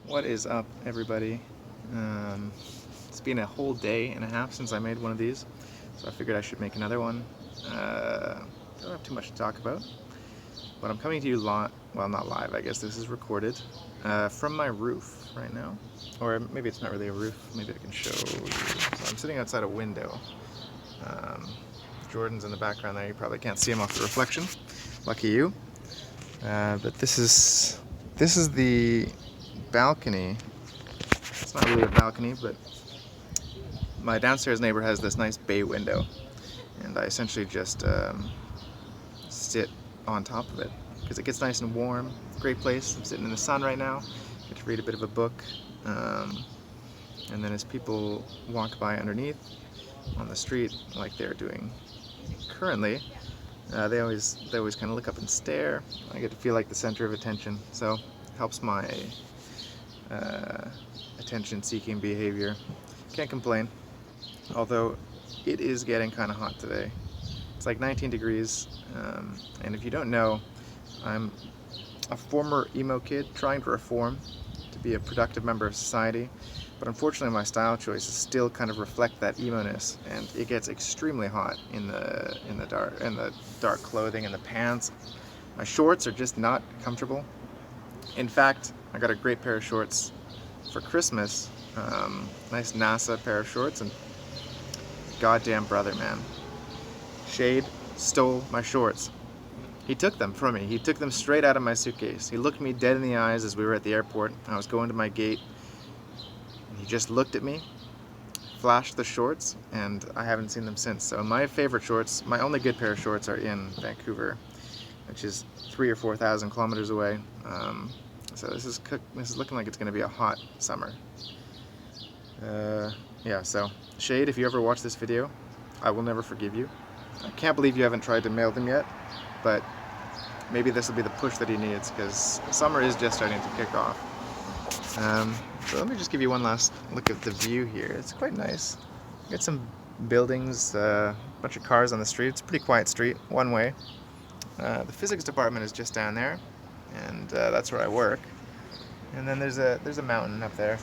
What is up, everybody? It's been a whole day and a half since I made one of these, so I figured I should make another one. Don't have too much to talk about, but I'm coming to you well, not live, I guess this is recorded, from my roof right now. Or maybe it's not really a roof, maybe I can show you. So I'm sitting outside a window. Jordan's in the background there, you probably can't see him off the reflection. Lucky you. But this is the balcony. It's not really a balcony, but my downstairs neighbor has this nice bay window, and I essentially just sit on top of it because it gets nice and warm. Great place. I'm sitting in the sun right now. Get to read a bit of a book, and then as people walk by underneath on the street, like they're doing currently, they always kind of look up and stare. I get to feel like the center of attention, so it helps my attention-seeking behavior. Can't complain, although it is getting kind of hot today. It's like 19 degrees, and if you don't know, I'm a former emo kid trying to reform to be a productive member of society, but unfortunately my style choices still kind of reflect that emo-ness, and it gets extremely hot in the dark clothing and the pants. My shorts are just not comfortable. In fact, I got a great pair of shorts for Christmas, nice NASA pair of shorts, and goddamn brother, man, Shade stole my shorts. He took them from me. He took them straight out of my suitcase. He looked me dead in the eyes as we were at the airport. I was going to my gate, and he just looked at me, flashed the shorts, and I haven't seen them since. So my favorite shorts, my only good pair of shorts, are in Vancouver, which is 3,000 or 4,000 kilometers away. So this is looking like it's going to be a hot summer. Yeah, so Shade, if you ever watch this video, I will never forgive you. I can't believe you haven't tried to mail them yet, but maybe this will be the push that he needs, because summer is just starting to kick off. So let me just give you one last look at the view here. It's quite nice. You got some buildings, a bunch of cars on the street. It's a pretty quiet street, one way. The physics department is just down there, and that's where I work. And then there's a mountain up there.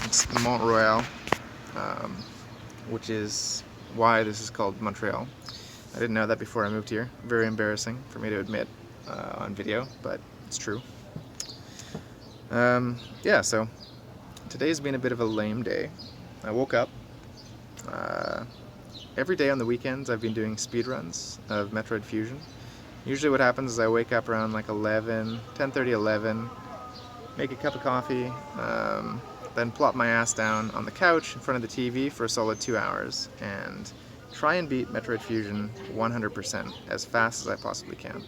It's Mont Royal, which is why this is called Montreal. I didn't know that before I moved here. Very embarrassing for me to admit on video, but it's true. Yeah, so today's been a bit of a lame day. I woke up. Every day on the weekends I've been doing speedruns of Metroid Fusion. Usually what happens is I wake up around like 10:30, 11, make a cup of coffee, then plop my ass down on the couch in front of the TV for a solid 2 hours and try and beat Metroid Fusion 100% as fast as I possibly can.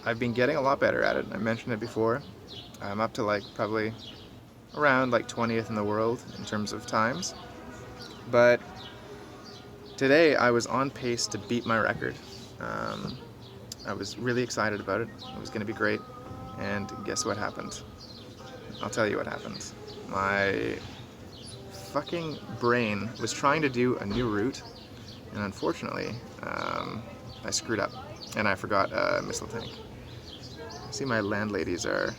I've been getting a lot better at it. I mentioned it before. I'm up to like probably around like 20th in the world in terms of times. But today I was on pace to beat my record. I was really excited about it. It was going to be great. And guess what happened? I'll tell you what happened. My fucking brain was trying to do a new route, and unfortunately, I screwed up, and I forgot a missile tank. I see my landladies are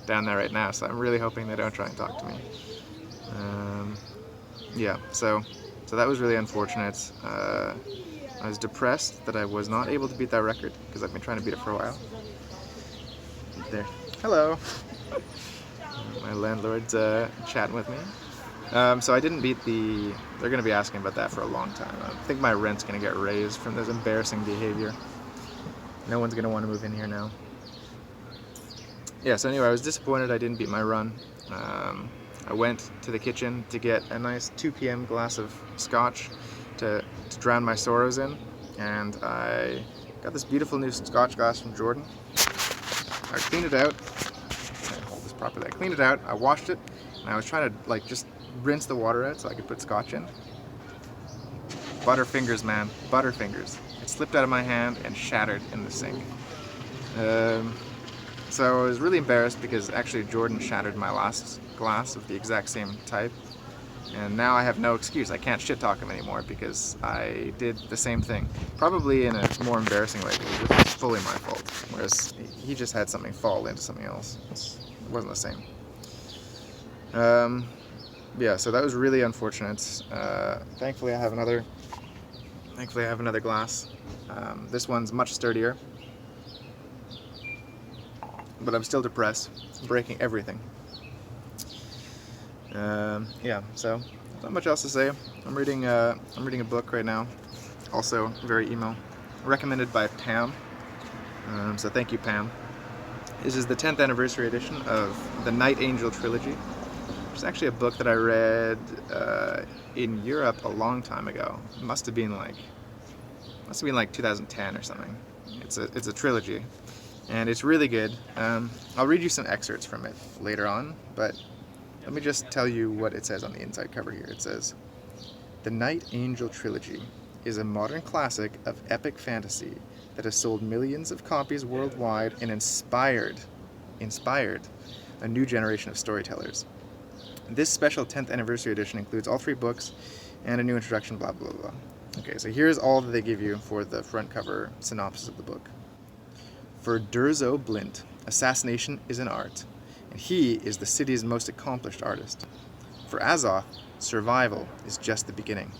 down there right now, so I'm really hoping they don't try and talk to me. Yeah, so that was really unfortunate. I was depressed that I was not able to beat that record, because I've been trying to beat it for a while. There. Hello! My landlord's chatting with me. So I didn't beat they're going to be asking about that for a long time. I think my rent's going to get raised from this embarrassing behavior. No one's going to want to move in here now. Yeah, so anyway, I was disappointed I didn't beat my run. I went to the kitchen to get a nice 2 p.m. glass of scotch to drown my sorrows in, and I got this beautiful new scotch glass from Jordan. I cleaned it out. Hold this properly. I cleaned it out, I washed it, and I was trying to like just rinse the water out so I could put scotch in. Butterfingers, man. Butterfingers. It slipped out of my hand and shattered in the sink. So I was really embarrassed because actually Jordan shattered my last glass of the exact same type. And now I have no excuse. I can't shit talk him anymore because I did the same thing. Probably in a more embarrassing way because it was fully my fault. Whereas he just had something fall into something else. It wasn't the same. Yeah, so that was really unfortunate. Thankfully I have another glass. This one's much sturdier, but I'm still depressed. It's breaking everything. Yeah, so not much else to say. I'm reading a book right now, also very emo, recommended by Pam. So thank you, Pam. This is the 10th anniversary edition of the Night Angel Trilogy, which is actually a book that I read in Europe a long time ago. It must have been like 2010 or something. It's a trilogy, and it's really good. I'll read you some excerpts from it later on, but let me just tell you what it says on the inside cover here. It says, "The Night Angel Trilogy is a modern classic of epic fantasy that has sold millions of copies worldwide and inspired a new generation of storytellers. This special 10th anniversary edition includes all 3 books and a new introduction, blah, blah, blah." Okay, so here's all that they give you for the front cover synopsis of the book. "For Durzo Blint, assassination is an art, and he is the city's most accomplished artist. For Azoth, survival is just the beginning.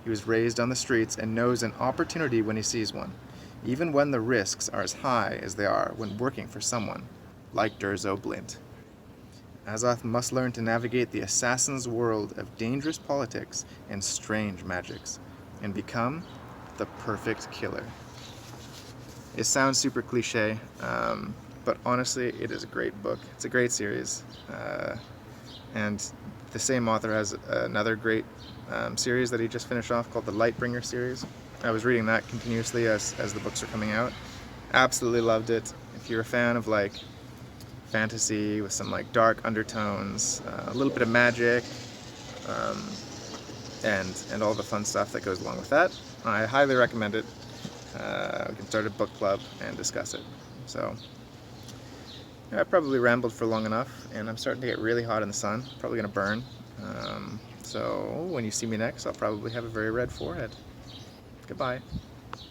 He was raised on the streets and knows an opportunity when he sees one, even when the risks are as high as they are when working for someone like Durzo Blint. Azoth must learn to navigate the assassin's world of dangerous politics and strange magics, and become the perfect killer." It sounds super cliche, but honestly, it is a great book. It's a great series, and the same author has another great series that he just finished off called the Lightbringer Series. I was reading that continuously as the books are coming out. Absolutely loved it. If you're a fan of like fantasy with some like dark undertones, a little bit of magic, and all the fun stuff that goes along with that, I highly recommend it. We can start a book club and discuss it. So yeah, I probably rambled for long enough, and I'm starting to get really hot in the sun. Probably gonna burn. So when you see me next, I'll probably have a very red forehead. Goodbye.